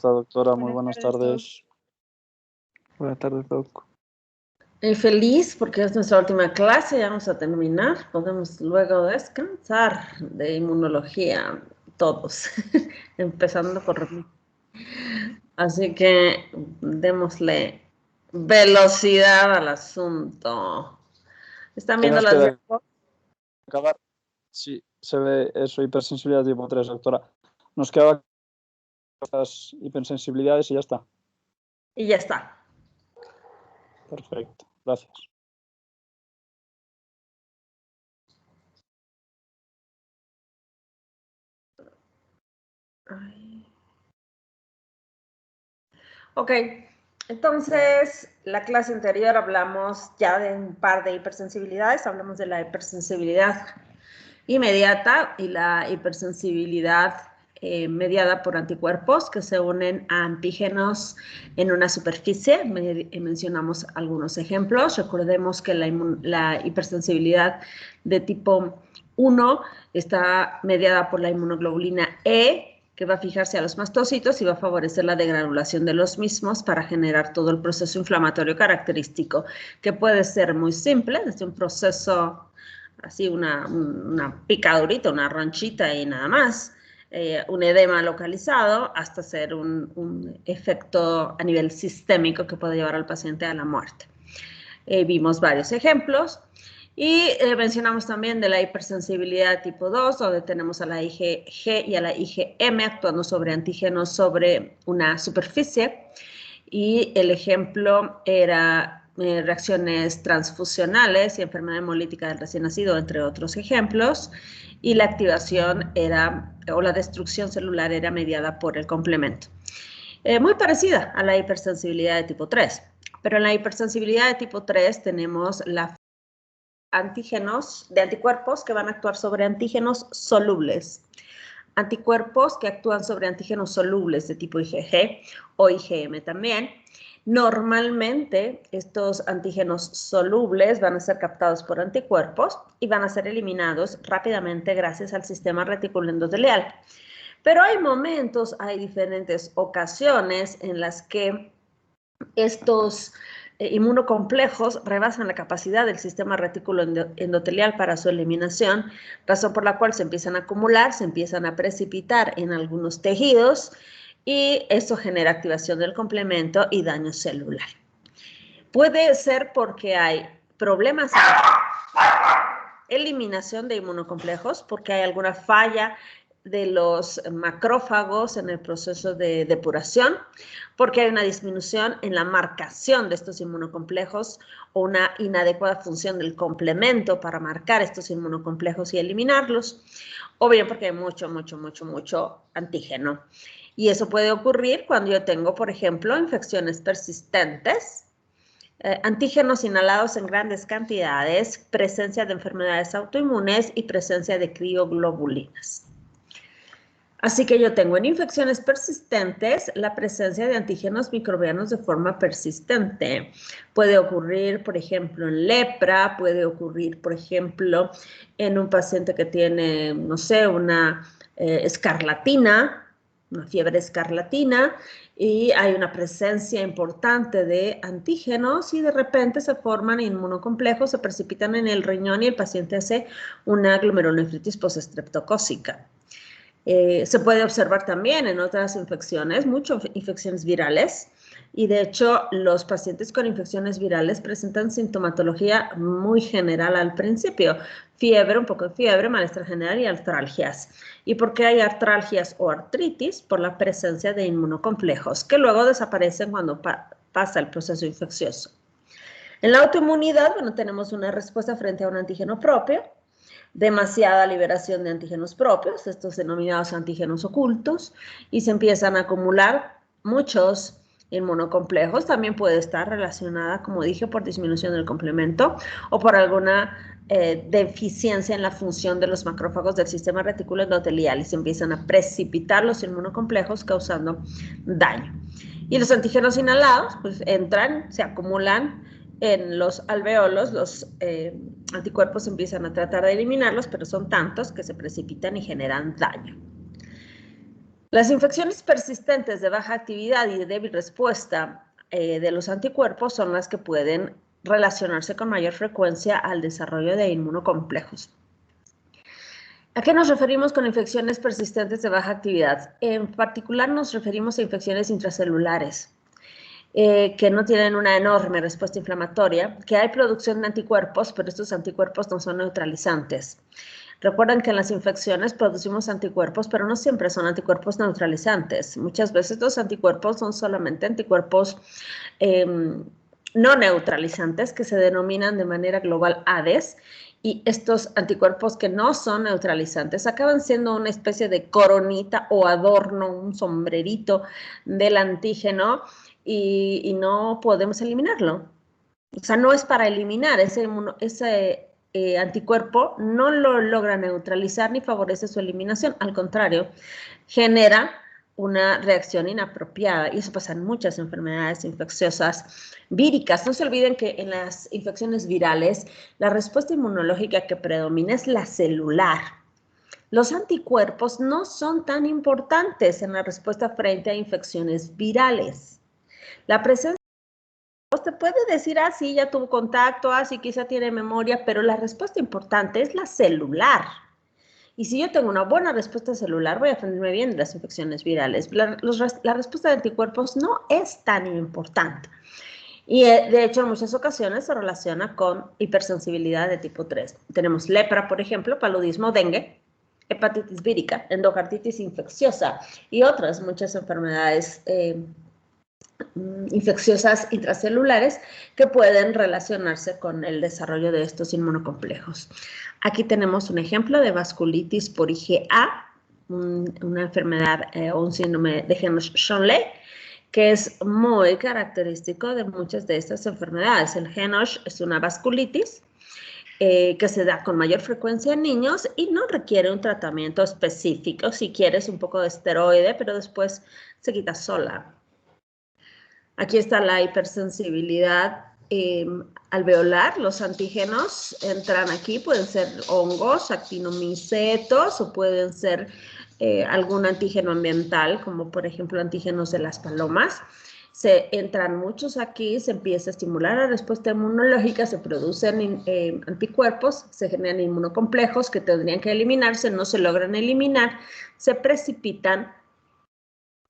está, doctora? Muy Buenas buenas tardes. tardes. Buenas tardes, doc. Feliz porque es nuestra última clase, ya vamos a terminar. Podemos luego descansar de inmunología, todos, empezando por mí. Así que démosle velocidad al asunto. ¿Están viendo Nos las queda diapositivas? acabar. Sí, se ve eso, hipersensibilidad tipo 3, doctora. Nos queda las hipersensibilidades y ya está. Y ya está. Perfecto, gracias. Ok, entonces la clase anterior hablamos ya de un par de hipersensibilidades, hablamos de la hipersensibilidad inmediata y la hipersensibilidad mediada por anticuerpos que se unen a antígenos en una superficie. Mencionamos algunos ejemplos. Recordemos que la hipersensibilidad de tipo 1 está mediada por la inmunoglobulina E, que va a fijarse a los mastocitos y va a favorecer la degranulación de los mismos para generar todo el proceso inflamatorio característico, que puede ser muy simple, desde un proceso así, una picadurita, una ronchita y nada más, un edema localizado, hasta ser un efecto a nivel sistémico que puede llevar al paciente a la muerte. Vimos varios ejemplos. Y mencionamos también de la hipersensibilidad tipo 2, donde tenemos a la IgG y a la IgM actuando sobre antígenos sobre una superficie. Y el ejemplo era reacciones transfusionales y enfermedad hemolítica del recién nacido, entre otros ejemplos. Y la activación era, o la destrucción celular era mediada por el complemento. Muy parecida a la hipersensibilidad de tipo 3. Pero en la hipersensibilidad de tipo 3 tenemos la antígenos de anticuerpos que van a actuar sobre antígenos solubles. Anticuerpos que actúan sobre antígenos solubles de tipo IgG o IgM también. Normalmente estos antígenos solubles van a ser captados por anticuerpos y van a ser eliminados rápidamente gracias al sistema reticuloendotelial. Pero hay momentos, hay diferentes ocasiones en las que estos inmunocomplejos rebasan la capacidad del sistema retículo endotelial para su eliminación, razón por la cual se empiezan a acumular, se empiezan a precipitar en algunos tejidos y eso genera activación del complemento y daño celular. Puede ser porque hay problemas en eliminación de inmunocomplejos, porque hay alguna falla de los macrófagos en el proceso de depuración, porque hay una disminución en la marcación de estos inmunocomplejos o una inadecuada función del complemento para marcar estos inmunocomplejos y eliminarlos, o bien porque hay mucho antígeno. Y eso puede ocurrir cuando yo tengo, por ejemplo, infecciones persistentes, antígenos inhalados en grandes cantidades, presencia de enfermedades autoinmunes y presencia de crioglobulinas. Así que yo tengo en infecciones persistentes la presencia de antígenos microbianos de forma persistente. Puede ocurrir, por ejemplo, en lepra, puede ocurrir, por ejemplo, en un paciente que tiene, no sé, una escarlatina, una fiebre escarlatina, y hay una presencia importante de antígenos y de repente se forman inmunocomplejos, se precipitan en el riñón y el paciente hace una glomerulonefritis postestreptocócica. Se puede observar también en otras infecciones, muchas infecciones virales, y de hecho los pacientes con infecciones virales presentan sintomatología muy general al principio, fiebre, un poco de fiebre, malestar general y artralgias. ¿Y por qué hay artralgias o artritis? Por la presencia de inmunocomplejos, que luego desaparecen cuando pasa el proceso infeccioso. En la autoinmunidad, bueno, tenemos una respuesta frente a un antígeno propio, demasiada liberación de antígenos propios, estos denominados antígenos ocultos, y se empiezan a acumular muchos inmunocomplejos. También puede estar relacionada, como dije, por disminución del complemento o por alguna deficiencia en la función de los macrófagos del sistema retículo endotelial y se empiezan a precipitar los inmunocomplejos causando daño. Y los antígenos inhalados, pues entran, se acumulan en los alveolos, los anticuerpos empiezan a tratar de eliminarlos, pero son tantos que se precipitan y generan daño. Las infecciones persistentes de baja actividad y de débil respuesta de los anticuerpos son las que pueden relacionarse con mayor frecuencia al desarrollo de inmunocomplejos. ¿A qué nos referimos con infecciones persistentes de baja actividad? En particular nos referimos a infecciones intracelulares que no tienen una enorme respuesta inflamatoria, que hay producción de anticuerpos, pero estos anticuerpos no son neutralizantes. Recuerden que en las infecciones producimos anticuerpos, pero no siempre son anticuerpos neutralizantes. Muchas veces los anticuerpos son solamente anticuerpos no neutralizantes, que se denominan de manera global ADES, y estos anticuerpos que no son neutralizantes acaban siendo una especie de coronita o adorno, un sombrerito del antígeno, y no podemos eliminarlo. O sea, no es para eliminar ese anticuerpo, no lo logra neutralizar ni favorece su eliminación, al contrario, genera una reacción inapropiada, y eso pasa en muchas enfermedades infecciosas víricas. No se olviden que en las infecciones virales la respuesta inmunológica que predomina es la celular. Los anticuerpos no son tan importantes en la respuesta frente a infecciones virales. La presencia te puede decir, ah, sí, ya tuvo contacto, ah, sí, quizá tiene memoria, pero la respuesta importante es la celular. Y si yo tengo una buena respuesta celular, voy a defenderme bien de las infecciones virales. La respuesta de anticuerpos no es tan importante. Y de hecho, en muchas ocasiones se relaciona con hipersensibilidad de tipo 3. Tenemos lepra, por ejemplo, paludismo, dengue, hepatitis vírica, endocarditis infecciosa y otras muchas enfermedades infecciosas intracelulares que pueden relacionarse con el desarrollo de estos inmunocomplejos. Aquí tenemos un ejemplo de vasculitis por IgA, una enfermedad o un síndrome de Henoch-Schönlein, que es muy característico de muchas de estas enfermedades. El Henoch es una vasculitis que se da con mayor frecuencia en niños y no requiere un tratamiento específico. Si quieres un poco de esteroide, pero después se quita sola. Aquí está la hipersensibilidad alveolar. Los antígenos entran aquí, pueden ser hongos, actinomicetos, o pueden ser algún antígeno ambiental, como por ejemplo antígenos de las palomas. Se entran muchos aquí, se empieza a estimular la respuesta inmunológica, se producen anticuerpos, se generan inmunocomplejos que tendrían que eliminarse, no se logran eliminar, se precipitan,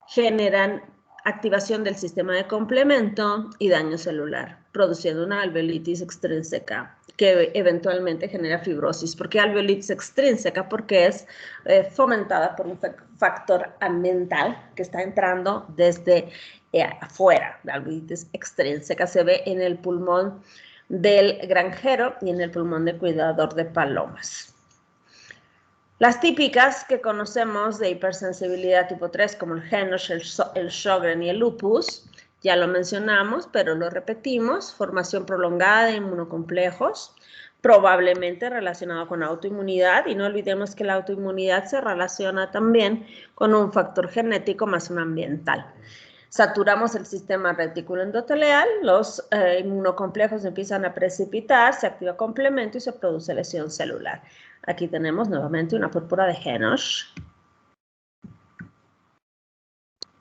generan activación del sistema de complemento y daño celular, produciendo una alveolitis extrínseca que eventualmente genera fibrosis. ¿Por qué alveolitis extrínseca? Porque es fomentada por un factor ambiental que está entrando desde afuera. La alveolitis extrínseca se ve en el pulmón del granjero y en el pulmón del cuidador de palomas. Las típicas que conocemos de hipersensibilidad tipo 3, como el Henoch, el Sjögren y el lupus, ya lo mencionamos, pero lo repetimos: formación prolongada de inmunocomplejos, probablemente relacionado con autoinmunidad, y no olvidemos que la autoinmunidad se relaciona también con un factor genético más un ambiental. Saturamos el sistema retículo endotelial, los inmunocomplejos empiezan a precipitar, se activa complemento y se produce lesión celular. Aquí tenemos nuevamente una púrpura de Henoch.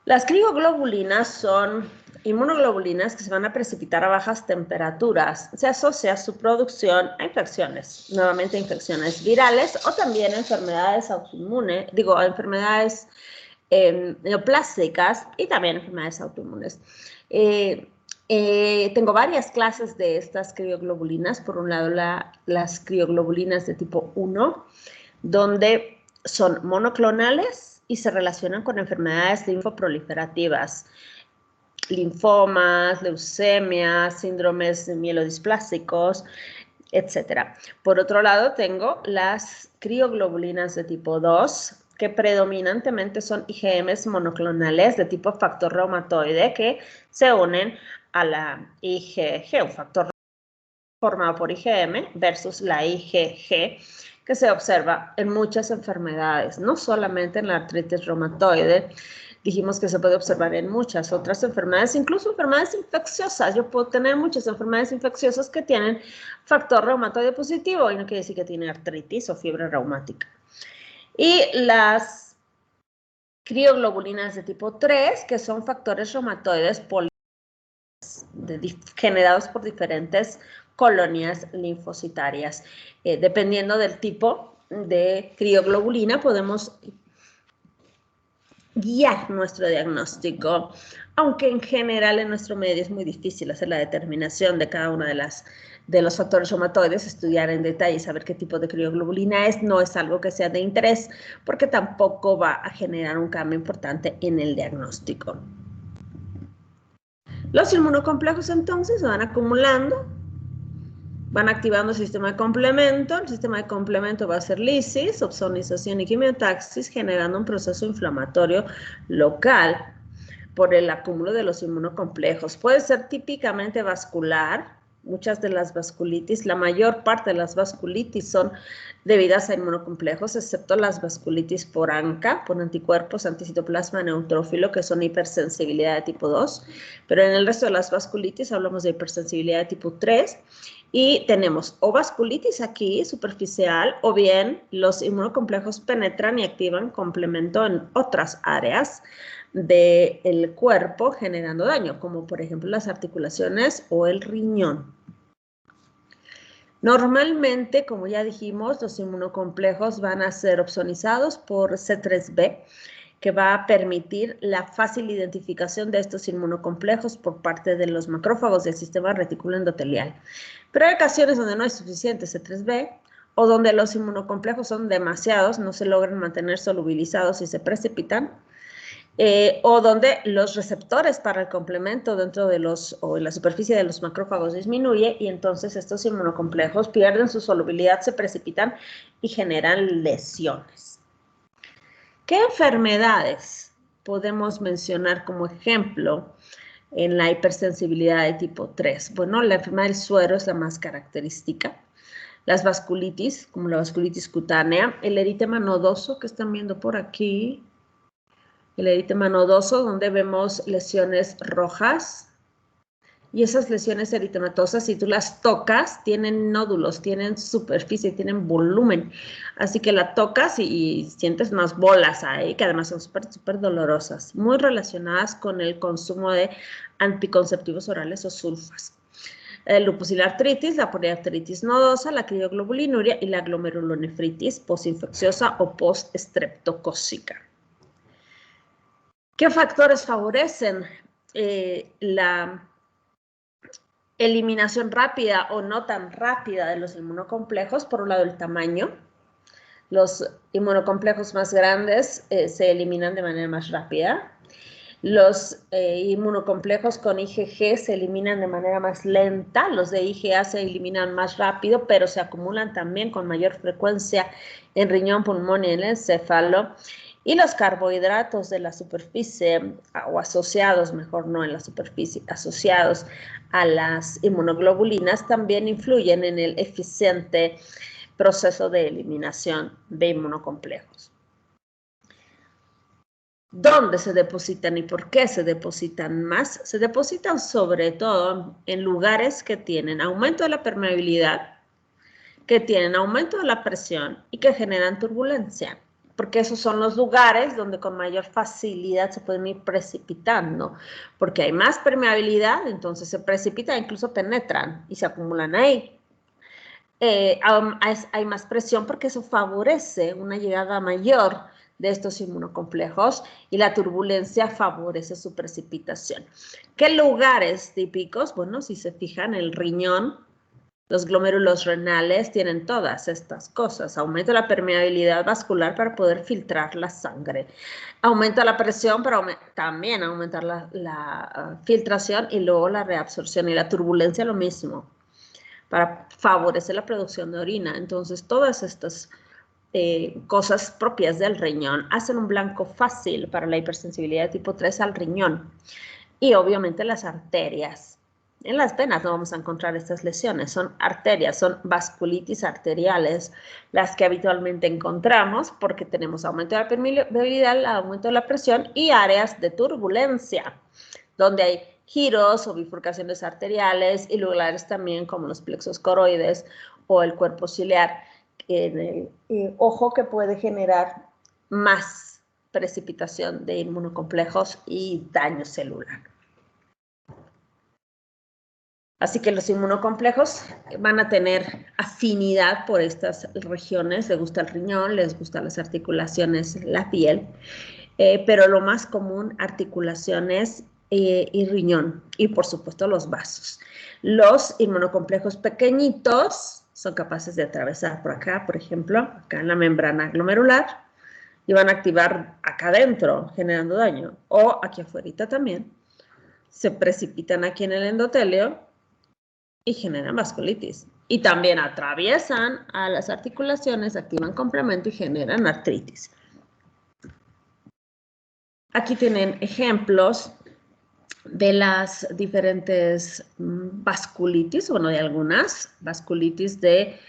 Las crioglobulinas son inmunoglobulinas que se van a precipitar a bajas temperaturas. Se asocia su producción a infecciones, nuevamente infecciones virales o también enfermedades autoinmunes, a enfermedades neoplásicas y también enfermedades autoinmunes. Tengo varias clases de estas crioglobulinas. Por un lado, las crioglobulinas de tipo 1, donde son monoclonales y se relacionan con enfermedades linfoproliferativas, linfomas, leucemias, síndromes mielodisplásicos, etc. Por otro lado, tengo las crioglobulinas de tipo 2, que predominantemente son IgMs monoclonales de tipo factor reumatoide que se unen a la IgG, un factor formado por IgM versus la IgG, que se observa en muchas enfermedades, no solamente en la artritis reumatoide. Dijimos que se puede observar en muchas otras enfermedades, incluso enfermedades infecciosas. Yo puedo tener muchas enfermedades infecciosas que tienen factor reumatoide positivo y no quiere decir que tiene artritis o fiebre reumática. Y las crioglobulinas de tipo 3, que son factores reumatoides generados por diferentes colonias linfocitarias. Dependiendo del tipo de crioglobulina, podemos guiar nuestro diagnóstico, aunque en general en nuestro medio es muy difícil hacer la determinación de cada una de los factores reumatoides, estudiar en detalle y saber qué tipo de crioglobulina es, no es algo que sea de interés, porque tampoco va a generar un cambio importante en el diagnóstico. Los inmunocomplejos entonces se van acumulando, van activando el sistema de complemento va a hacer lisis, opsonización y quimiotaxis, generando un proceso inflamatorio local por el acúmulo de los inmunocomplejos. Puede ser típicamente vascular, muchas de las vasculitis, la mayor parte de las vasculitis son debidas a inmunocomplejos, excepto las vasculitis por ANCA, por anticuerpos anticitoplasma neutrófilo, que son hipersensibilidad de tipo 2, pero en el resto de las vasculitis hablamos de hipersensibilidad de tipo 3, y tenemos o vasculitis aquí, superficial, o bien los inmunocomplejos penetran y activan complemento en otras áreas del cuerpo generando daño, como por ejemplo las articulaciones o el riñón. Normalmente, como ya dijimos, los inmunocomplejos van a ser opsonizados por C3b, que va a permitir la fácil identificación de estos inmunocomplejos por parte de los macrófagos del sistema reticular endotelial. Pero hay ocasiones donde no hay suficiente C3b o donde los inmunocomplejos son demasiados, no se logran mantener solubilizados y se precipitan, o donde los receptores para el complemento dentro de o en la superficie de los macrófagos disminuye y entonces estos inmunocomplejos pierden su solubilidad, se precipitan y generan lesiones. ¿Qué enfermedades podemos mencionar como ejemplo en la hipersensibilidad de tipo 3? Bueno, la enfermedad del suero es la más característica. Las vasculitis, como la vasculitis cutánea, el eritema nodoso que están viendo por aquí, el eritema nodoso, donde vemos lesiones rojas. Y esas lesiones eritematosas, si tú las tocas, tienen nódulos, tienen superficie, tienen volumen. Así que la tocas y sientes unas bolas ahí, que además son súper dolorosas, muy relacionadas con el consumo de anticonceptivos orales o sulfas. El lupus y la artritis, la poliartritis nodosa, la crioglobulinuria y la glomerulonefritis postinfecciosa o postestreptocócica. ¿Qué factores favorecen la eliminación rápida o no tan rápida de los inmunocomplejos? Por un lado, el tamaño. Los inmunocomplejos más grandes se eliminan de manera más rápida. Los inmunocomplejos con IgG se eliminan de manera más lenta. Los de IgA se eliminan más rápido, pero se acumulan también con mayor frecuencia en riñón, pulmón y en el encéfalo. Y los carbohidratos de la superficie, o asociados, mejor no en la superficie, asociados a las inmunoglobulinas, también influyen en el eficiente proceso de eliminación de inmunocomplejos. ¿Dónde se depositan y por qué se depositan más? Se depositan sobre todo en lugares que tienen aumento de la permeabilidad, que tienen aumento de la presión y que generan turbulencia, porque esos son los lugares donde con mayor facilidad se pueden ir precipitando, porque hay más permeabilidad, entonces se precipitan, incluso penetran y se acumulan ahí. Hay más presión porque eso favorece una llegada mayor de estos inmunocomplejos y la turbulencia favorece su precipitación. ¿Qué lugares típicos? Bueno, si se fijan, el riñón, los glómerulos renales tienen todas estas cosas. Aumenta la permeabilidad vascular para poder filtrar la sangre. Aumenta la presión, pero también aumentar la filtración y luego la reabsorción. Y la turbulencia lo mismo, para favorecer la producción de orina. Entonces, todas estas cosas propias del riñón hacen un blanco fácil para la hipersensibilidad de tipo 3 al riñón. Y obviamente las arterias. En las venas no vamos a encontrar estas lesiones, son arterias, son vasculitis arteriales las que habitualmente encontramos porque tenemos aumento de la permeabilidad, aumento de la presión y áreas de turbulencia, donde hay giros o bifurcaciones arteriales y lugares también como los plexos coroides o el cuerpo ciliar en el ojo, que puede generar más precipitación de inmunocomplejos y daño celular. Así que los inmunocomplejos van a tener afinidad por estas regiones, les gusta el riñón, les gustan las articulaciones, la piel, pero lo más común, articulaciones y riñón, y por supuesto los vasos. Los inmunocomplejos pequeñitos son capaces de atravesar por acá, por ejemplo, acá en la membrana glomerular, y van a activar acá adentro, generando daño, o aquí afuera también. Se precipitan aquí en el endotelio y generan vasculitis. Y también atraviesan a las articulaciones, activan complemento y generan artritis. Aquí tienen ejemplos de las diferentes vasculitis, bueno, de algunas vasculitis de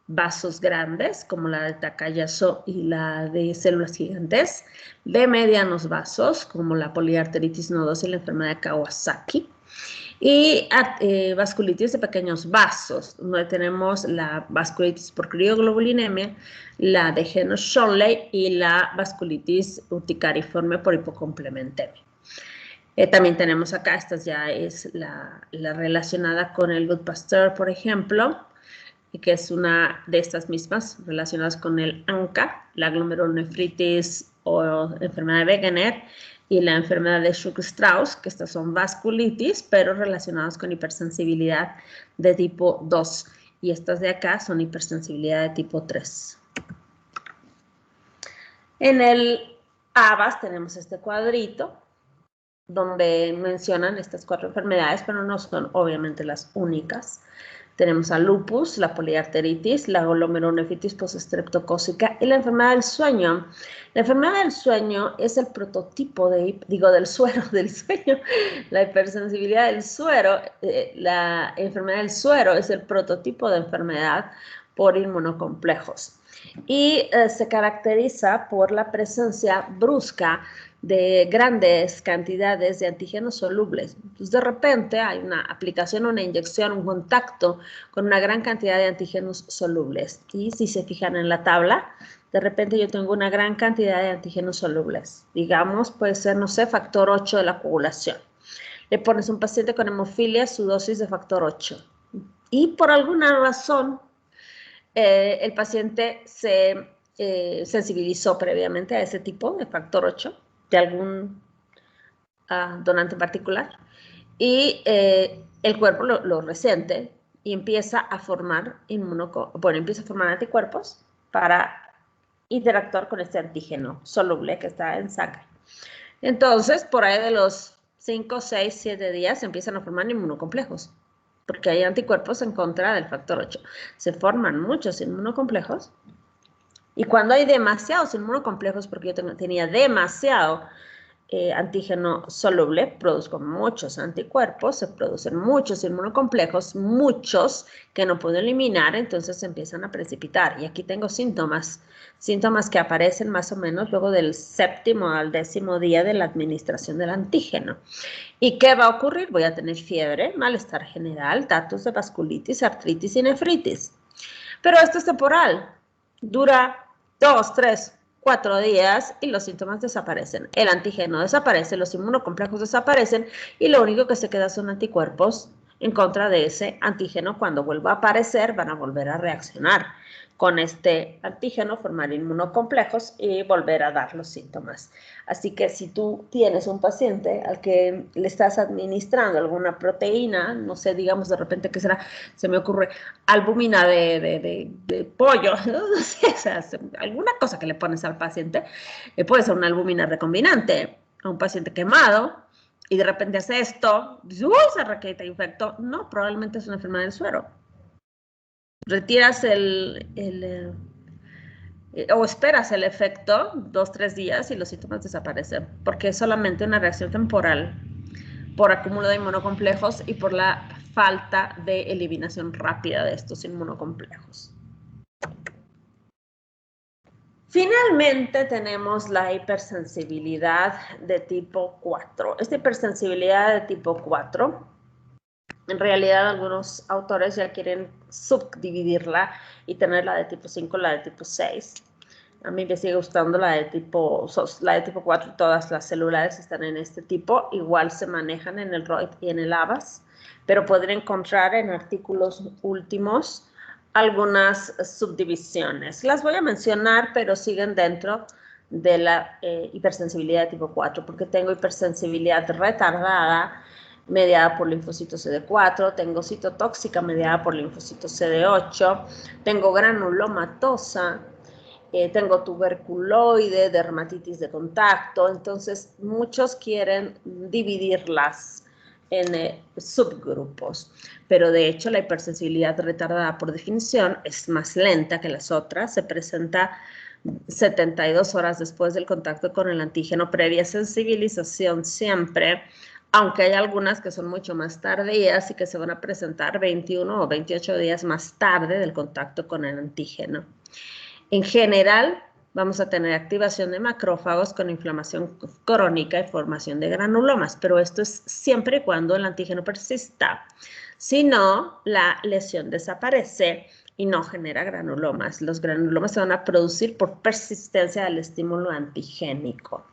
vasos grandes, como la de Takayasu y la de células gigantes, de medianos vasos, como la poliarteritis nodosa y la enfermedad de Kawasaki, y vasculitis de pequeños vasos, donde tenemos la vasculitis por crioglobulinemia, la de Heno-Schönlein y la vasculitis urticariforme por hipocomplementemia. También tenemos acá, esta ya es la relacionada con el Goodpasteur, por ejemplo, que es una de estas mismas relacionadas con el ANCA, la glomerulonefritis o enfermedad de Wegener, y la enfermedad de Schuch-Strauss, que estas son vasculitis, pero relacionadas con hipersensibilidad de tipo 2. Y estas de acá son hipersensibilidad de tipo 3. En el ABAS tenemos este cuadrito, donde mencionan estas 4 enfermedades, pero no son obviamente las únicas. Tenemos al lupus, la poliarteritis, la glomerulonefritis postestreptocócica y la enfermedad del sueño. La enfermedad del sueño es el prototipo del suero, del sueño. La hipersensibilidad del suero, la enfermedad del suero es el prototipo de enfermedad por inmunocomplejos. Y se caracteriza por la presencia brusca de grandes cantidades de antígenos solubles. Entonces, de repente hay una aplicación, una inyección, un contacto con una gran cantidad de antígenos solubles. Y si se fijan en la tabla, de repente yo tengo una gran cantidad de antígenos solubles. Digamos, puede ser, no sé, factor 8 de la coagulación. Le pones a un paciente con hemofilia su dosis de factor 8. Y por alguna razón, el paciente se sensibilizó previamente a ese tipo de factor 8 de algún donante en particular, y el cuerpo lo resiente y empieza a formar anticuerpos para interactuar con este antígeno soluble que está en sangre. Entonces, por ahí de los 5, 6, 7 días empiezan a formar inmunocomplejos, porque hay anticuerpos en contra del factor 8. Se forman muchos inmunocomplejos, y cuando hay demasiados inmunocomplejos, porque yo tenía demasiado antígeno soluble, produzco muchos anticuerpos, se producen muchos inmunocomplejos, muchos que no puedo eliminar, entonces se empiezan a precipitar. Y aquí tengo síntomas que aparecen más o menos luego del 7º al 10º día de la administración del antígeno. ¿Y qué va a ocurrir? Voy a tener fiebre, malestar general, datos de vasculitis, artritis y nefritis. Pero esto es temporal, dura 2, 3, 4 días y los síntomas desaparecen. El antígeno desaparece, los inmunocomplejos desaparecen y lo único que se queda son anticuerpos en contra de ese antígeno. Cuando vuelva a aparecer, van a volver a reaccionar con este antígeno, formar inmunocomplejos y volver a dar los síntomas. Así que si tú tienes un paciente al que le estás administrando alguna proteína, no sé, digamos de repente que será, se me ocurre, albúmina de pollo, no sé, o sea, alguna cosa que le pones al paciente, puede ser una albúmina recombinante a un paciente quemado, y de repente hace esto, se requiere infecto, no, probablemente es una enfermedad del suero. Retiras o esperas el efecto 2, 3 días y los síntomas desaparecen, porque es solamente una reacción temporal por acúmulo de inmunocomplejos y por la falta de eliminación rápida de estos inmunocomplejos. Finalmente tenemos la hipersensibilidad de tipo 4. Esta hipersensibilidad de tipo 4, en realidad algunos autores ya quieren subdividirla y tenerla de tipo 5, la de tipo 6. A mí me sigue gustando la de tipo 4 y todas las celulares están en este tipo. Igual se manejan en el ROIT y en el ABAS, pero pueden encontrar en artículos últimos algunas subdivisiones. Las voy a mencionar, pero siguen dentro de la hipersensibilidad de tipo 4, porque tengo hipersensibilidad retardada mediada por linfocito CD4, tengo citotóxica mediada por linfocito CD8, tengo granulomatosa, tengo tuberculoide, dermatitis de contacto, entonces muchos quieren dividirlas en subgrupos, pero de hecho la hipersensibilidad retardada por definición es más lenta que las otras, se presenta 72 horas después del contacto con el antígeno, previa sensibilización siempre, aunque hay algunas que son mucho más tardías y que se van a presentar 21 o 28 días más tarde del contacto con el antígeno. En general, vamos a tener activación de macrófagos con inflamación crónica y formación de granulomas, pero esto es siempre y cuando el antígeno persista. Si no, la lesión desaparece y no genera granulomas. Los granulomas se van a producir por persistencia del estímulo antigénico.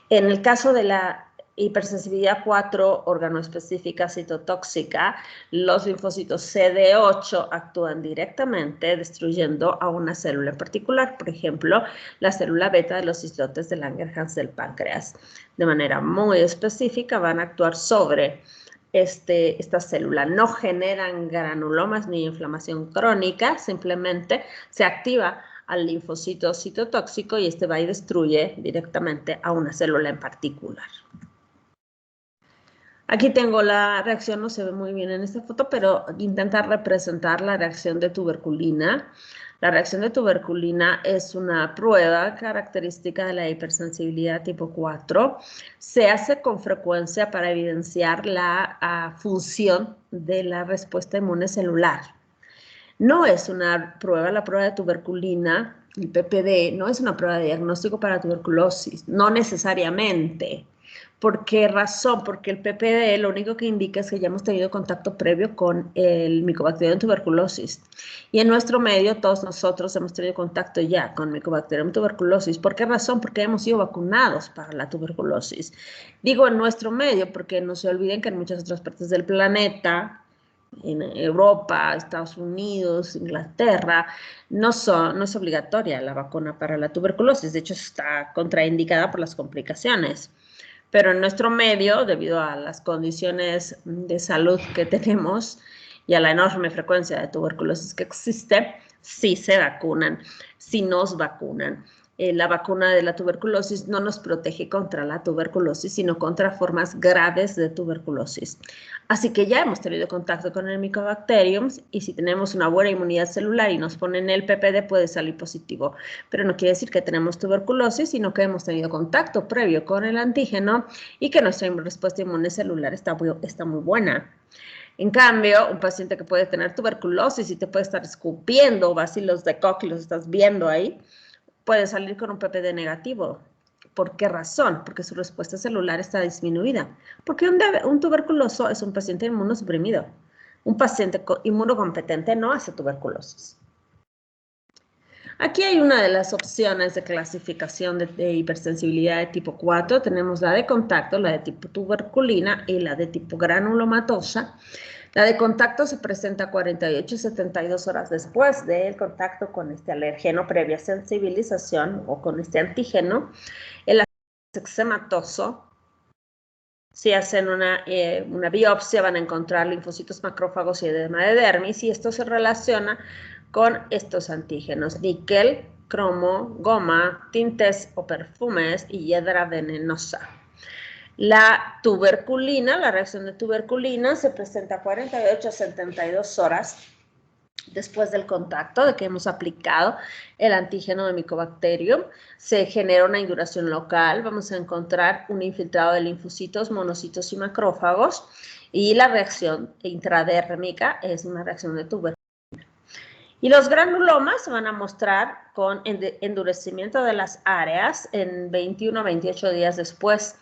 En el caso de la hipersensibilidad 4 organoespecífica citotóxica, los linfocitos CD8 actúan directamente destruyendo a una célula en particular, por ejemplo, la célula beta de los islotes de Langerhans del páncreas. De manera muy específica van a actuar sobre esta célula. No generan granulomas ni inflamación crónica, simplemente se activa al linfocito citotóxico y este va y destruye directamente a una célula en particular. Aquí tengo la reacción, no se ve muy bien en esta foto, pero intenta representar la reacción de tuberculina. La reacción de tuberculina es una prueba característica de la hipersensibilidad tipo 4. Se hace con frecuencia para evidenciar la función de la respuesta inmune celular. No es una prueba, la prueba de tuberculina, el PPD, no es una prueba de diagnóstico para tuberculosis, no necesariamente. ¿Por qué razón? Porque el PPD lo único que indica es que ya hemos tenido contacto previo con el Mycobacterium tuberculosis. Y en nuestro medio, todos nosotros hemos tenido contacto ya con Mycobacterium tuberculosis. ¿Por qué razón? Porque hemos sido vacunados para la tuberculosis. Digo en nuestro medio porque no se olviden que en muchas otras partes del planeta, en Europa, Estados Unidos, Inglaterra, no es obligatoria la vacuna para la tuberculosis. De hecho, está contraindicada por las complicaciones. Pero en nuestro medio, debido a las condiciones de salud que tenemos y a la enorme frecuencia de tuberculosis que existe, sí se vacunan, sí nos vacunan. La vacuna de la tuberculosis no nos protege contra la tuberculosis, sino contra formas graves de tuberculosis. Así que ya hemos tenido contacto con el Mycobacterium y si tenemos una buena inmunidad celular y nos ponen el PPD puede salir positivo. Pero no quiere decir que tenemos tuberculosis, sino que hemos tenido contacto previo con el antígeno y que nuestra respuesta inmune celular está muy buena. En cambio, un paciente que puede tener tuberculosis y te puede estar escupiendo bacilos de Koch, los estás viendo ahí, puede salir con un PPD negativo. ¿Por qué razón? Porque su respuesta celular está disminuida. Porque un tuberculoso es un paciente inmunosuprimido. Un paciente inmunocompetente no hace tuberculosis. Aquí hay una de las opciones de clasificación de hipersensibilidad de tipo 4. Tenemos la de contacto, la de tipo tuberculina y la de tipo granulomatosa. La de contacto se presenta 48 y 72 horas después del contacto con este alergeno previa sensibilización o con este antígeno. El eczematoso, si hacen una biopsia van a encontrar linfocitos macrófagos y edema de dermis y esto se relaciona con estos antígenos, níquel, cromo, goma, tintes o perfumes y hiedra venenosa. La tuberculina, la reacción de tuberculina se presenta 48 a 72 horas después del contacto de que hemos aplicado el antígeno de Mycobacterium. Se genera una induración local, vamos a encontrar un infiltrado de linfocitos, monocitos y macrófagos y la reacción intradérmica es una reacción de tuberculina. Y los granulomas se van a mostrar con endurecimiento de las áreas en 21 a 28 días después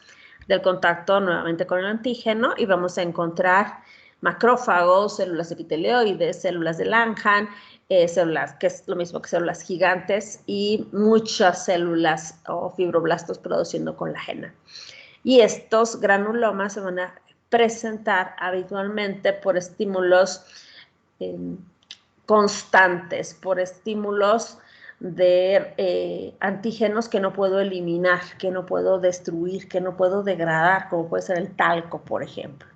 del contacto nuevamente con el antígeno y vamos a encontrar macrófagos, células epitelioides, células de Langhans, células, que es lo mismo que células gigantes, y muchas células o fibroblastos produciendo colágeno. Y estos granulomas se van a presentar habitualmente por estímulos constantes, por estímulos de antígenos que no puedo eliminar, que no puedo destruir, que no puedo degradar, como puede ser el talco, por ejemplo.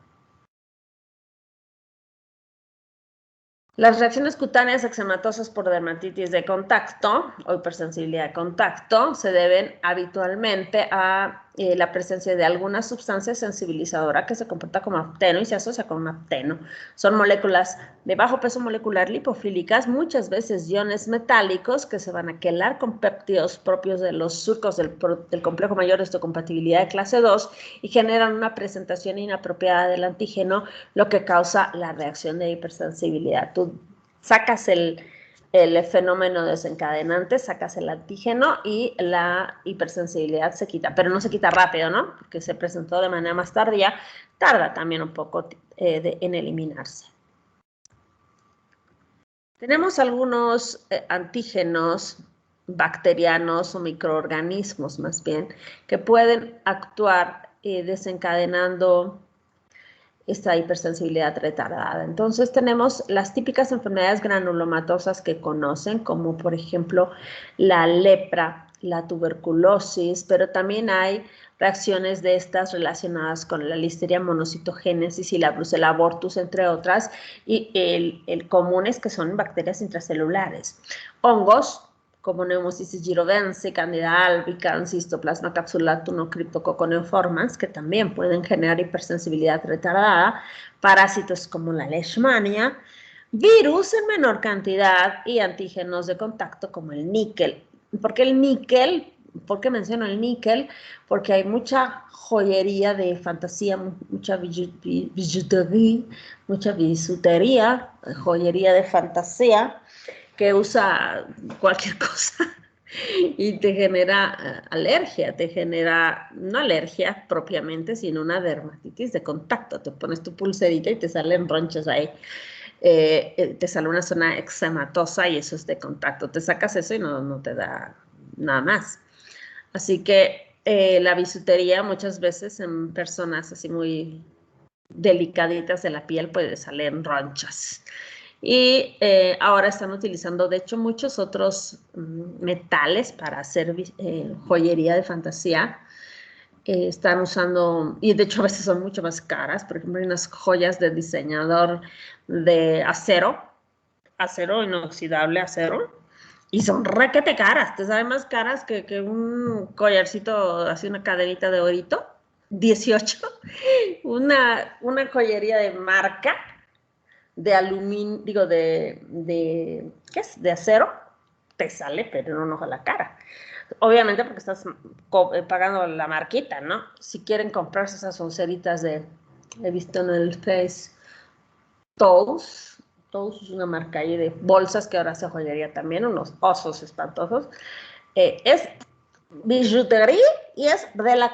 Las reacciones cutáneas eczematosas por dermatitis de contacto o hipersensibilidad de contacto se deben habitualmente a la presencia de alguna sustancia sensibilizadora que se comporta como apteno y se asocia con un apteno. Son moléculas de bajo peso molecular lipofílicas, muchas veces iones metálicos que se van a quelar con péptidos propios de los surcos del complejo mayor de histocompatibilidad de clase 2 y generan una presentación inapropiada del antígeno, lo que causa la reacción de hipersensibilidad. Tú sacas el fenómeno desencadenante, sacas el antígeno y la hipersensibilidad se quita, pero no se quita rápido, ¿no? Porque se presentó de manera más tardía, tarda también un poco en eliminarse. Tenemos algunos antígenos bacterianos o microorganismos más bien, que pueden actuar desencadenando esta hipersensibilidad retardada. Entonces tenemos las típicas enfermedades granulomatosas que conocen, como por ejemplo la lepra, la tuberculosis, pero también hay reacciones de estas relacionadas con la Listeria monocytogenesis y la Brucella abortus, entre otras, y el común es que son bacterias intracelulares. Hongos, como Pneumocystis girodense, Candida albicans, Histoplasma capsulatum o Cryptococcus, que también pueden generar hipersensibilidad retardada, parásitos como la leishmania, virus en menor cantidad y antígenos de contacto como el níquel. ¿Por qué el níquel? ¿Por qué menciono el níquel? Porque hay mucha joyería de fantasía, mucha bisutería, joyería de fantasía, que usa cualquier cosa y te genera alergia, te genera, no alergia propiamente, sino una dermatitis de contacto. Te pones tu pulserita y te salen ronchas ahí. Te sale una zona eczematosa y eso es de contacto. Te sacas eso y no te da nada más. Así que la bisutería muchas veces en personas así muy delicaditas de la piel puede salir ronchas. Y ahora están utilizando, de hecho, muchos otros metales para hacer joyería de fantasía. Están usando, y de hecho a veces son mucho más caras. Por ejemplo, hay unas joyas de diseñador de acero inoxidable, acero, y son requete caras. Te salen más caras que un collarcito, así una cadenita de orito, 18. Una joyería de marca, de aluminio, digo, ¿qué es? De acero, te sale, pero no enoja la cara. Obviamente porque estás pagando la marquita, ¿no? Si quieren comprarse esas onceritas he visto en el Face, Toes es una marca ahí de bolsas que ahora hace joyería también, unos osos espantosos. Es bijutería y es de la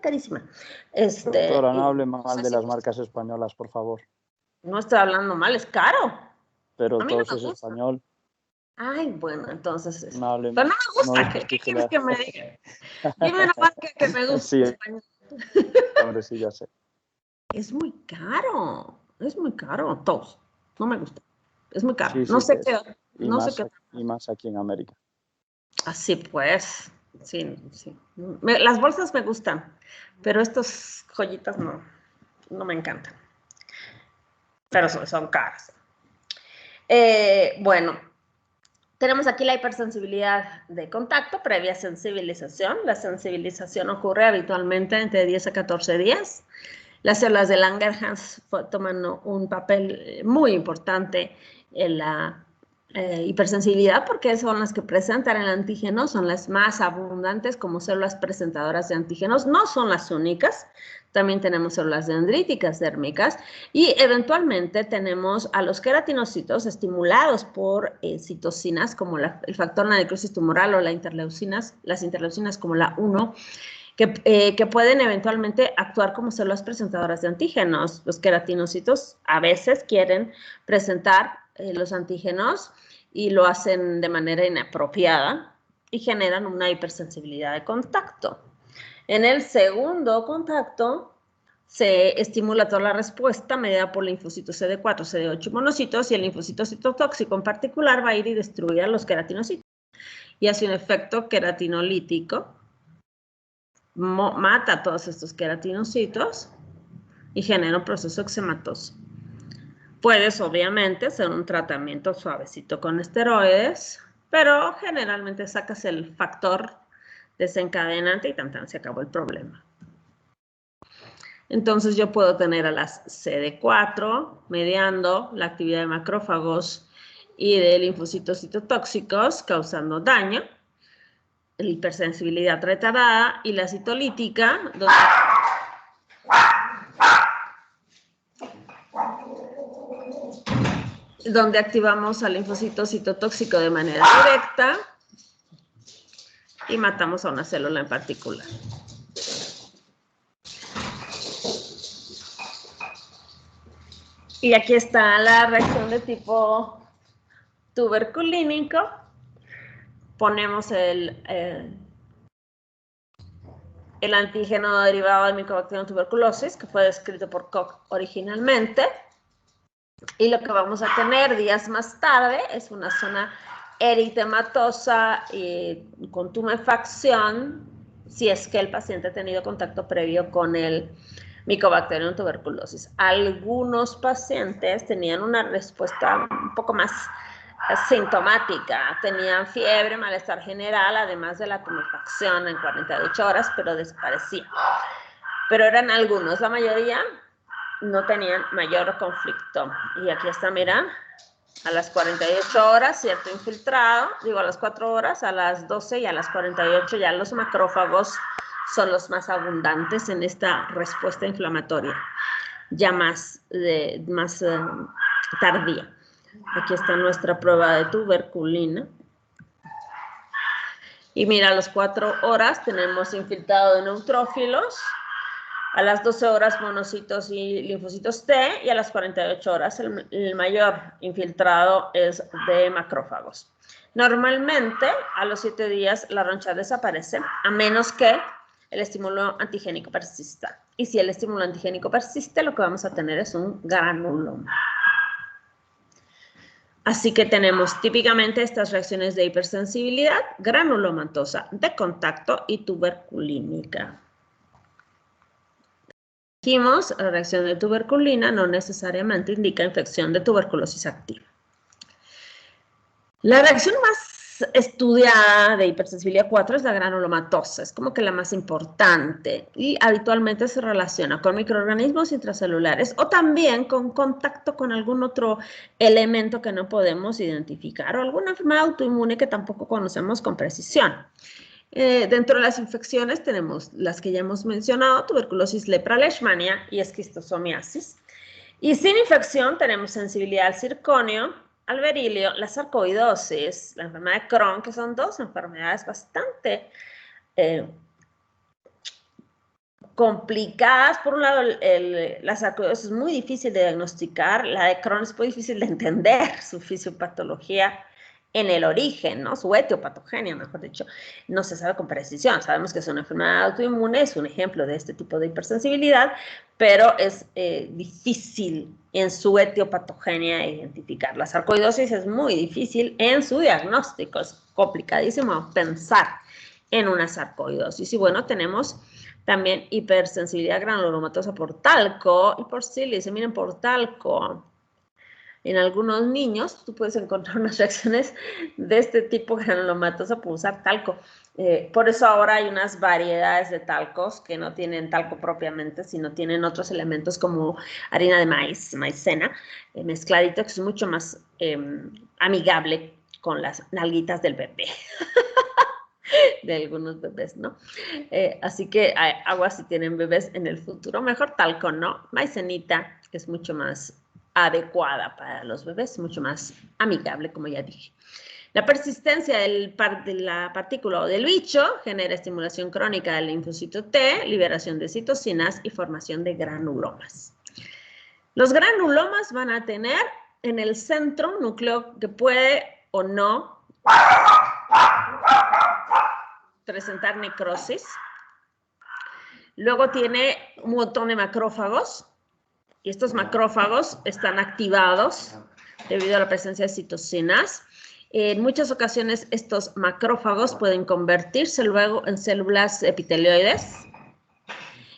carísima. Doctora, no hable mal de las marcas españolas, por favor. No estoy hablando mal, es caro. Pero Toes es español. Ay, bueno, entonces. No hable pero no me gusta. no ¿Qué quieres que me diga? Dime una marca que me gusta sí, español. Hombre, sí, ya sé. Es muy caro. Es muy caro, Toes. No me gusta. Es muy caro. Sí, no sí sé qué. No sé qué. Y más aquí en América. Así pues. Sí. Las bolsas me gustan, pero estas joyitas no me encantan. Pero son caras. Bueno, tenemos aquí la hipersensibilidad de contacto previa sensibilización. La sensibilización ocurre habitualmente entre 10 a 14 días. Las células de Langerhans toman un papel muy importante en la hipersensibilidad porque son las que presentan el antígeno, son las más abundantes como células presentadoras de antígenos, no son las únicas. También tenemos células dendríticas dérmicas y eventualmente tenemos a los queratinocitos estimulados por citocinas como el factor de necrosis tumoral o las interleucinas como la 1, que pueden eventualmente actuar como células presentadoras de antígenos. Los queratinocitos a veces quieren presentar los antígenos y lo hacen de manera inapropiada y generan una hipersensibilidad de contacto. En el segundo contacto se estimula toda la respuesta mediada por linfocitos CD4, CD8 monocitos, y el linfocito citotóxico en particular va a ir y destruir a los queratinocitos y hace un efecto queratinolítico, mata a todos estos queratinocitos y genera un proceso eczematoso. Puedes, obviamente, hacer un tratamiento suavecito con esteroides, pero generalmente sacas el factor desencadenante y tan se acabó el problema. Entonces yo puedo tener a las CD4 mediando la actividad de macrófagos y de linfocitos citotóxicos causando daño, la hipersensibilidad retardada y la citolítica, donde activamos al linfocito citotóxico de manera directa y matamos a una célula en particular. Y aquí está la reacción de tipo tuberculínico. Ponemos el antígeno derivado de Mycobacterium tuberculosis, que fue descrito por Koch originalmente. Y lo que vamos a tener días más tarde es una zona eritematosa y con tumefacción, si es que el paciente ha tenido contacto previo con el Mycobacterium tuberculosis. Algunos pacientes tenían una respuesta un poco más sintomática, tenían fiebre, malestar general, además de la tumefacción en 48 horas, pero desaparecía. Pero eran algunos, la mayoría no tenían mayor conflicto. Y aquí está, mira, a las 48 horas, cierto infiltrado, digo a las 4 horas, a las 12 y a las 48 ya los macrófagos son los más abundantes en esta respuesta inflamatoria, ya más tardía. Aquí está nuestra prueba de tuberculina. Y mira, a las 4 horas tenemos infiltrado de neutrófilos, a las 12 horas monocitos y linfocitos T, y a las 48 horas el mayor infiltrado es de macrófagos. Normalmente, a los 7 días la roncha desaparece, a menos que el estímulo antigénico persista. Y si el estímulo antigénico persiste, lo que vamos a tener es un granuloma. Así que tenemos típicamente estas reacciones de hipersensibilidad, granulomatosa de contacto y tuberculínica. Dijimos, la reacción de tuberculina no necesariamente indica infección de tuberculosis activa. La reacción más estudiada de hipersensibilidad 4 es la granulomatosa, es como que la más importante y habitualmente se relaciona con microorganismos intracelulares o también con contacto con algún otro elemento que no podemos identificar o alguna enfermedad autoinmune que tampoco conocemos con precisión. Dentro de las infecciones tenemos las que ya hemos mencionado, tuberculosis, lepra, leishmania y esquistosomiasis. Y sin infección tenemos sensibilidad al circonio, al berilio, la sarcoidosis, la enfermedad de Crohn, que son dos enfermedades bastante complicadas. Por un lado, la sarcoidosis es muy difícil de diagnosticar, la de Crohn es muy difícil de entender su fisiopatología en el origen, ¿no? Su etiopatogenia, mejor dicho, no se sabe con precisión. Sabemos que es una enfermedad autoinmune, es un ejemplo de este tipo de hipersensibilidad, pero es difícil en su etiopatogenia identificar. La sarcoidosis es muy difícil en su diagnóstico, es complicadísimo pensar en una sarcoidosis. Y bueno, tenemos también hipersensibilidad granulomatosa por talco y por sílice. Miren, por talco. En algunos niños tú puedes encontrar unas reacciones de este tipo granulomatosa por usar talco. Por eso ahora hay unas variedades de talcos que no tienen talco propiamente, sino tienen otros elementos como harina de maíz, maicena, mezcladito, que es mucho más amigable con las nalguitas del bebé. De algunos bebés, ¿no? Así que aguas si tienen bebés en el futuro. Mejor talco, ¿no? Maicenita, que es mucho más adecuada para los bebés, mucho más amigable, como ya dije. La persistencia de la partícula o del bicho genera estimulación crónica del linfocito T, liberación de citocinas y formación de granulomas. Los granulomas van a tener en el centro, un núcleo que puede o no presentar necrosis. Luego tiene un montón de macrófagos, y estos macrófagos están activados debido a la presencia de citocinas. En muchas ocasiones estos macrófagos pueden convertirse luego en células epitelioides,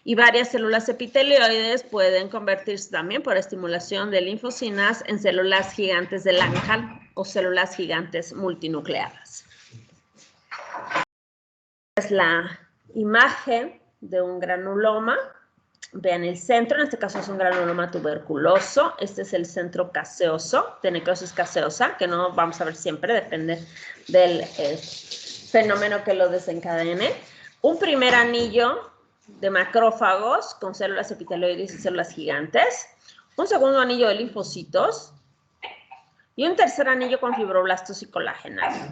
y varias células epitelioides pueden convertirse también por estimulación de linfocinas en células gigantes de Langhans o células gigantes multinucleadas. Es la imagen de un granuloma. Vean el centro, en este caso es un granuloma tuberculoso. Este es el centro caseoso, de necrosis caseosa, que no vamos a ver siempre, depende del fenómeno que lo desencadene. Un primer anillo de macrófagos con células epitelioides y células gigantes. Un segundo anillo de linfocitos. Y un tercer anillo con fibroblastos y colágenas.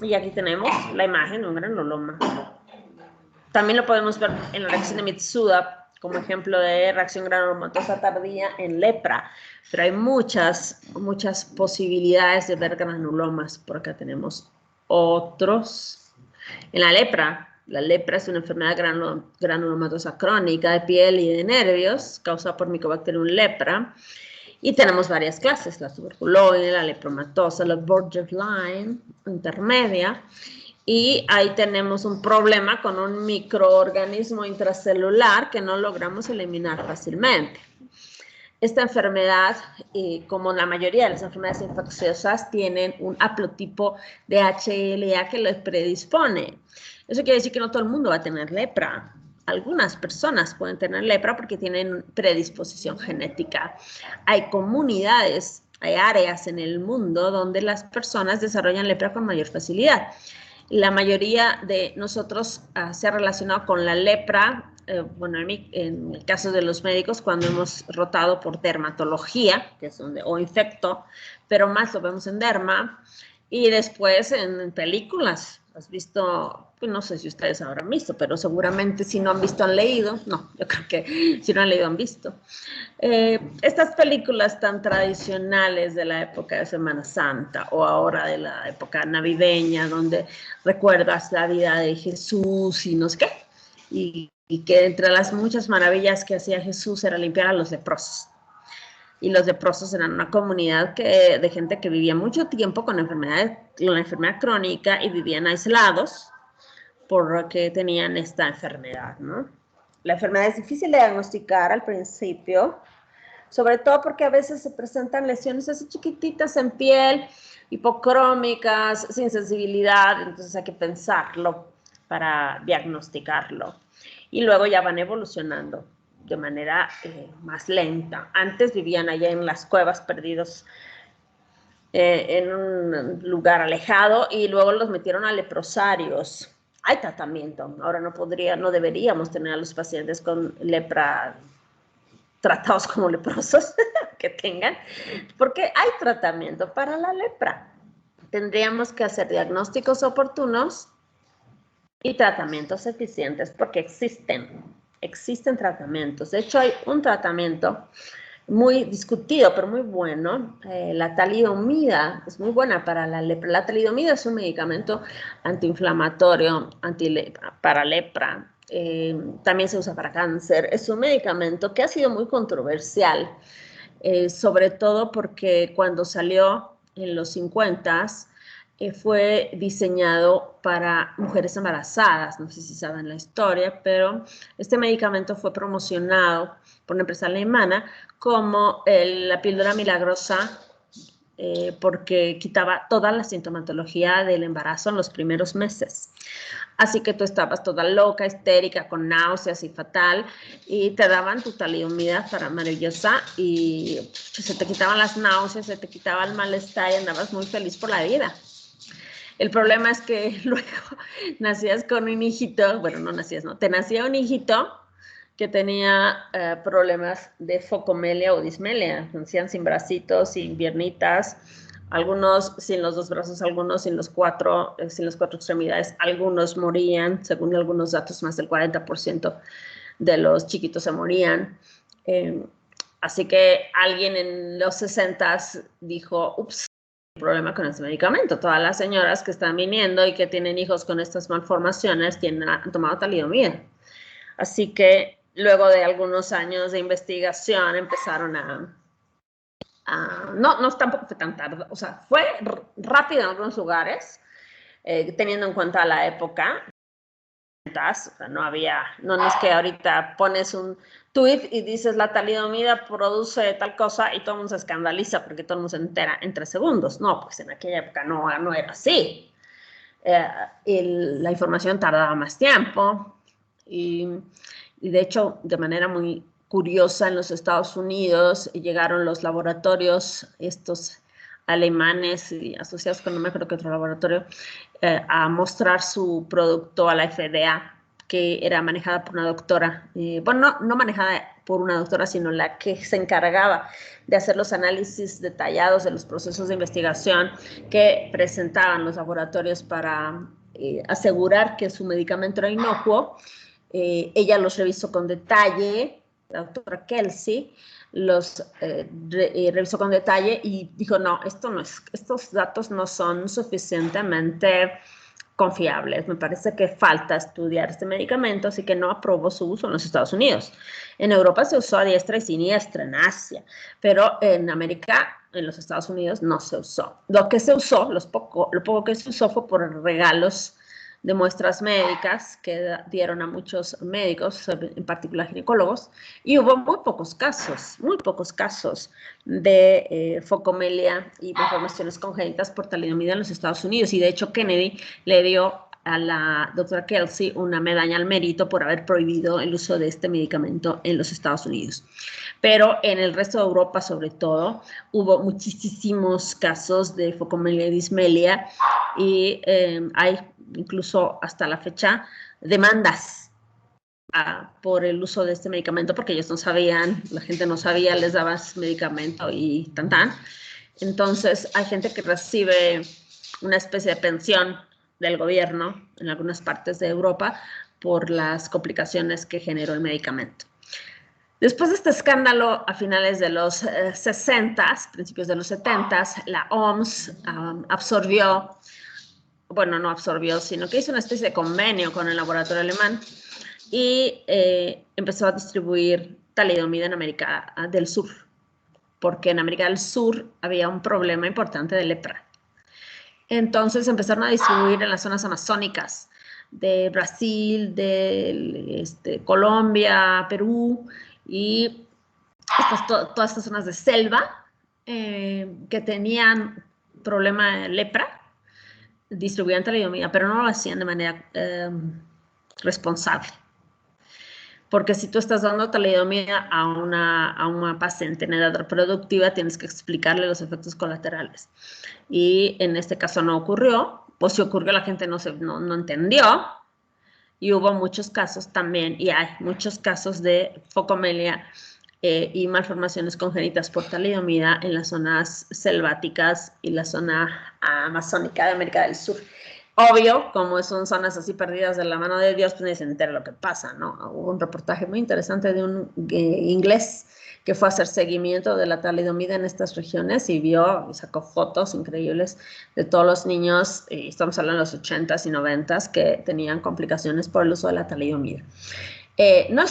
Y aquí tenemos la imagen de un granuloma. También lo podemos ver en la reacción de Mitsuda como ejemplo de reacción granulomatosa tardía en lepra. Pero hay muchas posibilidades de ver granulomas. Por acá tenemos otros. En la lepra es una enfermedad granulomatosa crónica de piel y de nervios causada por Mycobacterium lepra. Y tenemos varias clases, la tuberculoide, la lepromatosa, la borderline, intermedia. Y ahí tenemos un problema con un microorganismo intracelular que no logramos eliminar fácilmente. Esta enfermedad, como la mayoría de las enfermedades infecciosas, tienen un haplotipo de HLA que les predispone. Eso quiere decir que no todo el mundo va a tener lepra. Algunas personas pueden tener lepra porque tienen predisposición genética. Hay comunidades, hay áreas en el mundo donde las personas desarrollan lepra con mayor facilidad. La mayoría de nosotros se ha relacionado con la lepra, bueno, en el caso de los médicos, cuando hemos rotado por dermatología, que es o infecto, pero más lo vemos en derma, y después en películas. ¿Has visto? Pues no sé si ustedes habrán visto, pero seguramente si no han visto han leído. No, yo creo que si no han leído han visto. Estas películas tan tradicionales de la época de Semana Santa o ahora de la época navideña, donde recuerdas la vida de Jesús y no sé qué, y que entre las muchas maravillas que hacía Jesús era limpiar a los leprosos. Y los leprosos eran una comunidad de gente que vivía mucho tiempo con la enfermedad crónica y vivían aislados porque tenían esta enfermedad, ¿no? La enfermedad es difícil de diagnosticar al principio, sobre todo porque a veces se presentan lesiones así chiquititas en piel, hipocrómicas, sin sensibilidad, entonces hay que pensarlo para diagnosticarlo. Y luego ya van evolucionando de manera más lenta. Antes vivían allá en las cuevas perdidos en un lugar alejado y luego los metieron a leprosarios. Hay tratamiento. Ahora no deberíamos tener a los pacientes con lepra tratados como leprosos que tengan, porque hay tratamiento para la lepra. Tendríamos que hacer diagnósticos oportunos y tratamientos eficientes porque existen tratamientos. De hecho, hay un tratamiento muy discutido, pero muy bueno. La talidomida es muy buena para la lepra. La talidomida es un medicamento antiinflamatorio para lepra. También se usa para cáncer. Es un medicamento que ha sido muy controversial, sobre todo porque cuando salió en los 50s, fue diseñado para mujeres embarazadas. No sé si saben la historia, pero este medicamento fue promocionado por una empresa alemana como la píldora milagrosa porque quitaba toda la sintomatología del embarazo en los primeros meses. Así que tú estabas toda loca, histérica, con náuseas y fatal, y te daban tu talidomida maravillosa y se te quitaban las náuseas, se te quitaba el malestar y andabas muy feliz por la vida. El problema es que luego nacías con un hijito, bueno, no nacías, no, te nacía un hijito que tenía problemas de focomelia o dismelia, nacían sin bracitos, sin piernitas, algunos sin los 2 brazos, algunos sin las 4 extremidades, algunos morían, según algunos datos, más del 40% de los chiquitos se morían. Así que alguien en los 60s dijo, ups, hay un problema con este medicamento. Todas las señoras que están viniendo y que tienen hijos con estas malformaciones han tomado talidomida. Así que luego de algunos años de investigación empezaron no tampoco fue tan tarde, o sea, fue rápido en algunos lugares, teniendo en cuenta la época. O sea, no es que ahorita pones un tweet y dices la talidomida produce tal cosa y todo el mundo se escandaliza porque todo el mundo se entera en 3 segundos. No, pues en aquella época no era así. La información tardaba más tiempo y de hecho, de manera muy curiosa, en los Estados Unidos llegaron los laboratorios, estos alemanes y asociados con no me acuerdo qué otro laboratorio, a mostrar su producto a la FDA, que era manejada por una doctora, bueno, no manejada por una doctora, sino la que se encargaba de hacer los análisis detallados de los procesos de investigación que presentaban los laboratorios para asegurar que su medicamento era inocuo. Ella los revisó con detalle, la doctora Kelsey, los revisó con detalle y dijo, no, estos datos no son suficientemente confiables. Me parece que falta estudiar este medicamento, así que no aprobó su uso en los Estados Unidos. En Europa se usó a diestra y siniestra, en Asia, pero en América, en los Estados Unidos, no se usó. Lo que se usó, lo poco que se usó fue por regalos de muestras médicas que dieron a muchos médicos, en particular ginecólogos, y hubo muy pocos casos de focomelia y malformaciones congénitas por talidomida en los Estados Unidos, y de hecho Kennedy le dio a la doctora Kelsey una medalla al mérito por haber prohibido el uso de este medicamento en los Estados Unidos. Pero en el resto de Europa, sobre todo, hubo muchísimos casos de focomelia y dismelia, y hay incluso hasta la fecha demandas por el uso de este medicamento, porque ellos no sabían, la gente no sabía, les dabas medicamento y tan. Entonces hay gente que recibe una especie de pensión del gobierno en algunas partes de Europa por las complicaciones que generó el medicamento. Después de este escándalo, a finales de los 60s, principios de los 70s, la OMS absorbió, bueno, no absorbió, sino que hizo una especie de convenio con el laboratorio alemán y empezó a distribuir talidomida en América del Sur, porque en América del Sur había un problema importante de lepra. Entonces empezaron a distribuir en las zonas amazónicas de Brasil, de Colombia, Perú y todas estas zonas de selva que tenían problema de lepra, distribuían talidomida, pero no lo hacían de manera responsable. Porque si tú estás dando talidomida a una paciente en edad reproductiva, tienes que explicarle los efectos colaterales. Y en este caso no ocurrió, pues si ocurrió la gente no entendió, y hubo muchos casos también, y hay muchos casos de focomelia y malformaciones congénitas por talidomida en las zonas selváticas y la zona amazónica de América del Sur. Obvio, como son zonas así perdidas de la mano de Dios, pues ni se entera lo que pasa, ¿no? Hubo un reportaje muy interesante de un inglés que fue a hacer seguimiento de la talidomida en estas regiones y vio y sacó fotos increíbles de todos los niños, y estamos hablando de los 80s y 90s, que tenían complicaciones por el uso de la talidomida. No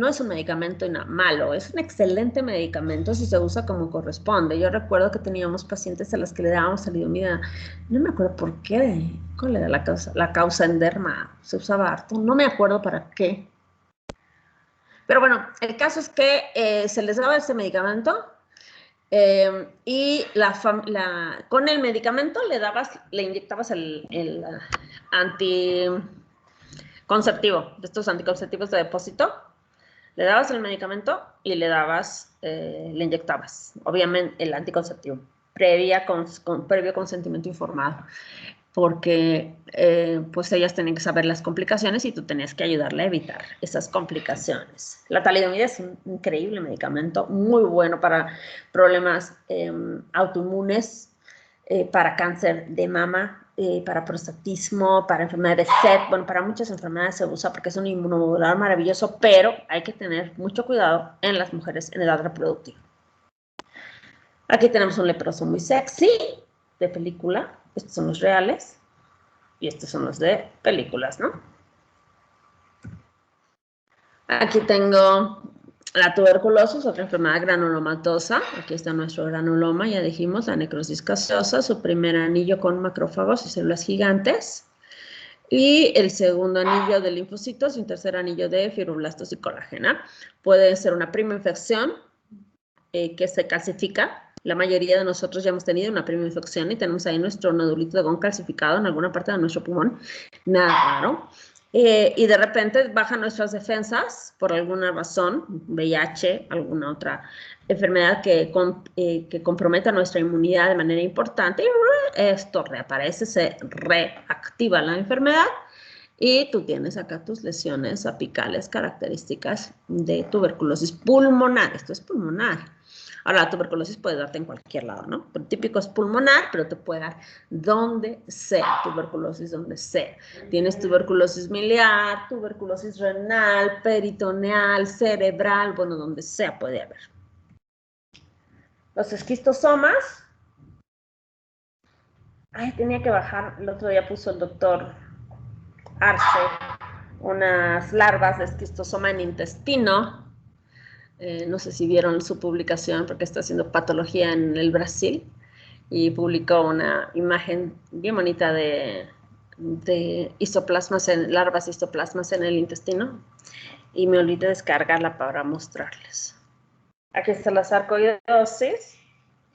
es un medicamento malo, es un excelente medicamento si se usa como corresponde. Yo recuerdo que teníamos pacientes a las que le dábamos talidomida, no me acuerdo por qué, ¿cuál era la causa en derma? Se usaba harto, no me acuerdo para qué. Pero bueno, el caso es que se les daba este medicamento y con el medicamento le inyectabas el anticonceptivo, de estos anticonceptivos de depósito, le dabas el medicamento y le inyectabas, obviamente, el anticonceptivo, previo consentimiento informado, porque pues ellas tenían que saber las complicaciones y tú tenías que ayudarle a evitar esas complicaciones. La talidomida es un increíble medicamento, muy bueno para problemas autoinmunes, para cáncer de mama, para prostatismo, para enfermedades de SET, bueno, para muchas enfermedades se usa porque es un inmunomodulador maravilloso, pero hay que tener mucho cuidado en las mujeres en edad reproductiva. Aquí tenemos un leproso muy sexy de película. Estos son los reales y estos son los de películas, ¿no? Aquí tengo la tuberculosis, otra enfermedad granulomatosa. Aquí está nuestro granuloma, ya dijimos, la necrosis gaseosa, su primer anillo con macrófagos y células gigantes. Y el segundo anillo de linfocitos y un tercer anillo de fibroblastos y colágena. Puede ser una prima infección que se calcifica. La mayoría de nosotros ya hemos tenido una prima infección y tenemos ahí nuestro nodulito de Gón calcificado en alguna parte de nuestro pulmón. Nada raro. Y de repente bajan nuestras defensas por alguna razón, VIH, alguna otra enfermedad que comprometa nuestra inmunidad de manera importante, y esto reaparece, se reactiva la enfermedad y tú tienes acá tus lesiones apicales características de tuberculosis pulmonar. Esto es pulmonar. Ahora, la tuberculosis puede darte en cualquier lado, ¿no? Pero típico es pulmonar, pero te puede dar donde sea, tuberculosis donde sea. Tienes tuberculosis miliar, tuberculosis renal, peritoneal, cerebral, bueno, donde sea puede haber. Los esquistosomas. Ay, tenía que bajar, el otro día puso el doctor Arce unas larvas de esquistosoma en intestino. No sé si vieron su publicación porque está haciendo patología en el Brasil y publicó una imagen bien bonita de histoplasmas, larvas histoplasmas en el intestino y me olvidé descargarla para mostrarles. Aquí está la sarcoidosis,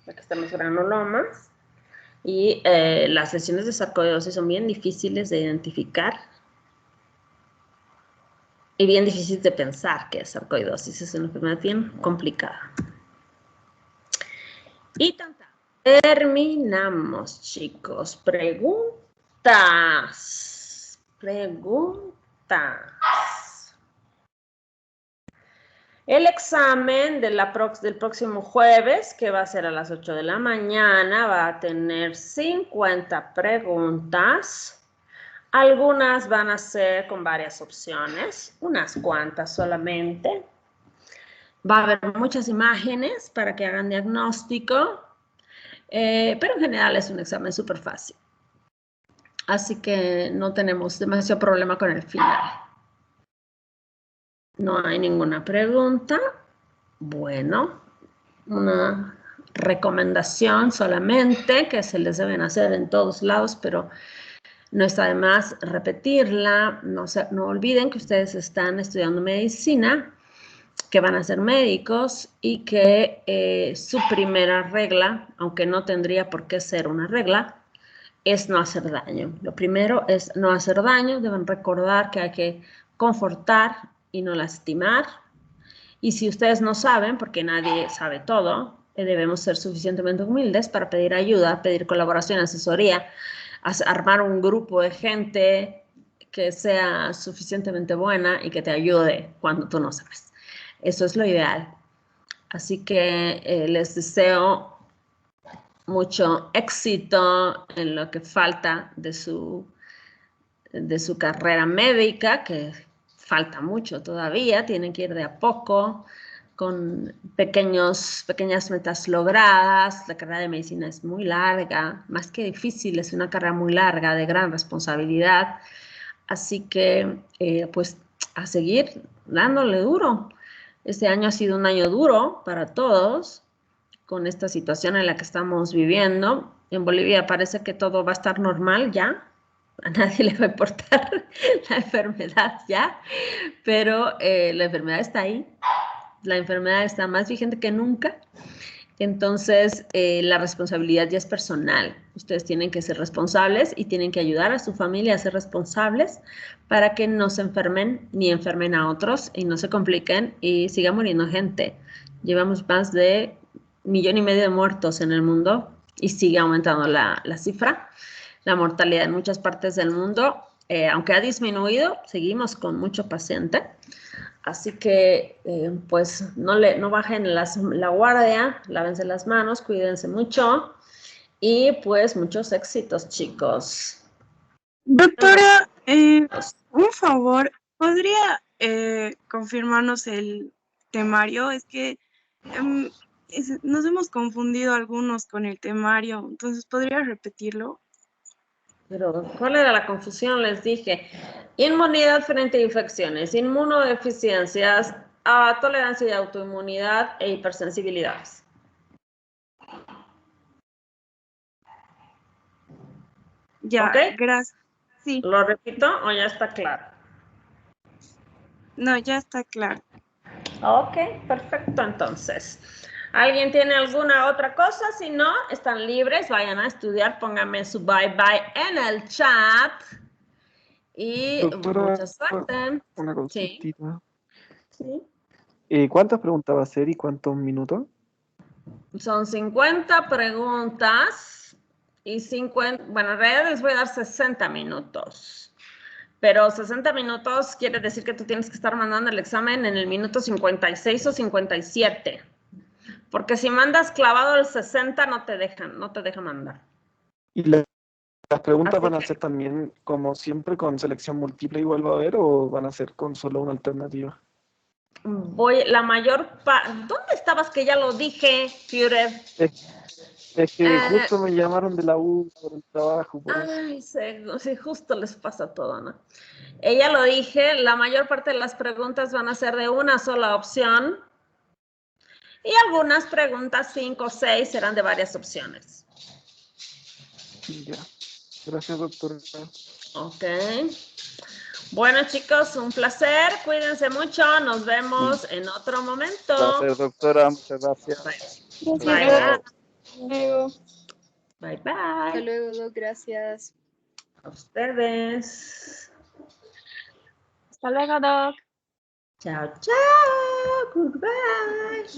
aquí están los granulomas y las lesiones de sarcoidosis son bien difíciles de identificar y bien difícil de pensar que es sarcoidosis, es una enfermedad bien complicada. Y terminamos, chicos. Preguntas. El examen del próximo jueves, que va a ser a las 8 de la mañana, va a tener 50 preguntas. Algunas van a ser con varias opciones, unas cuantas solamente. Va a haber muchas imágenes para que hagan diagnóstico, pero en general es un examen súper fácil. Así que no tenemos demasiado problema con el final. No hay ninguna pregunta. Bueno, una recomendación solamente que se les deben hacer en todos lados, pero no está de más repetirla. No olviden que ustedes están estudiando medicina, que van a ser médicos y que su primera regla, aunque no tendría por qué ser una regla, es no hacer daño. Lo primero es no hacer daño. Deben recordar que hay que confortar y no lastimar. Y si ustedes no saben, porque nadie sabe todo, debemos ser suficientemente humildes para pedir ayuda, pedir colaboración, asesoría, armar un grupo de gente que sea suficientemente buena y que te ayude cuando tú no sabes. Eso es lo ideal. Así que les deseo mucho éxito en lo que falta de su carrera médica, que falta mucho todavía, tienen que ir de a poco, con pequeñas metas logradas. La carrera de medicina es muy larga, más que difícil, es una carrera muy larga, de gran responsabilidad. Así que, pues, a seguir dándole duro. Este año ha sido un año duro para todos, con esta situación en la que estamos viviendo. En Bolivia parece que todo va a estar normal ya, a nadie le va a importar la enfermedad ya, pero la enfermedad está ahí, la enfermedad está más vigente que nunca. Entonces, la responsabilidad ya es personal. Ustedes tienen que ser responsables y tienen que ayudar a su familia a ser responsables para que no se enfermen ni enfermen a otros y no se compliquen y siga muriendo gente. Llevamos más de 1,5 millones de muertos en el mundo y sigue aumentando la cifra. La mortalidad en muchas partes del mundo, aunque ha disminuido, seguimos con mucho paciente. Así que, pues, no bajen la guardia, lávense las manos, cuídense mucho y, pues, muchos éxitos, chicos. Doctora, un favor, ¿podría confirmarnos el temario? Es que nos hemos confundido algunos con el temario, entonces ¿podría repetirlo? Pero, ¿cuál era la confusión? Les dije, inmunidad frente a infecciones, inmunodeficiencias, tolerancia y autoinmunidad e hipersensibilidades. Ya, ¿Ok? gracias. Sí, ¿Lo repito o ya está claro? no, ya está claro. Ok, perfecto, entonces. ¿Alguien tiene alguna otra cosa? Si no, están libres, vayan a estudiar, pónganme su bye bye en el chat. Y Doctora, mucha suerte. una Sí, consultita. sí. ¿Cuántas preguntas va a ser y cuántos minutos? Son 50 preguntas y 50, bueno, en realidad les voy a dar 60 minutos. Pero 60 minutos quiere decir que tú tienes que estar mandando el examen en el minuto 56 o 57. Porque si mandas clavado el 60 no te dejan mandar. ¿Y las preguntas Así van a que ser también, como siempre, con selección múltiple igual va a haber o van a ser con solo una alternativa? ¿dónde estabas que ya lo dije, Führer? Es que justo me llamaron de la U por el trabajo, por eso. Ay, sí, justo les pasa todo, ¿no? Ya lo dije, la mayor parte de las preguntas van a ser de una sola opción y algunas preguntas, 5 o 6, serán de varias opciones. Ya. Gracias, doctora. Ok. Bueno, chicos, un placer. Cuídense mucho. Nos vemos en otro momento. Placer, doctora. Muchas gracias. Bye. Gracias, Bye, Doc. bye. Luego. Bye, Hasta bye. luego, Doc. Gracias. A ustedes. Hasta luego, Doc. Chao, chao. Goodbye.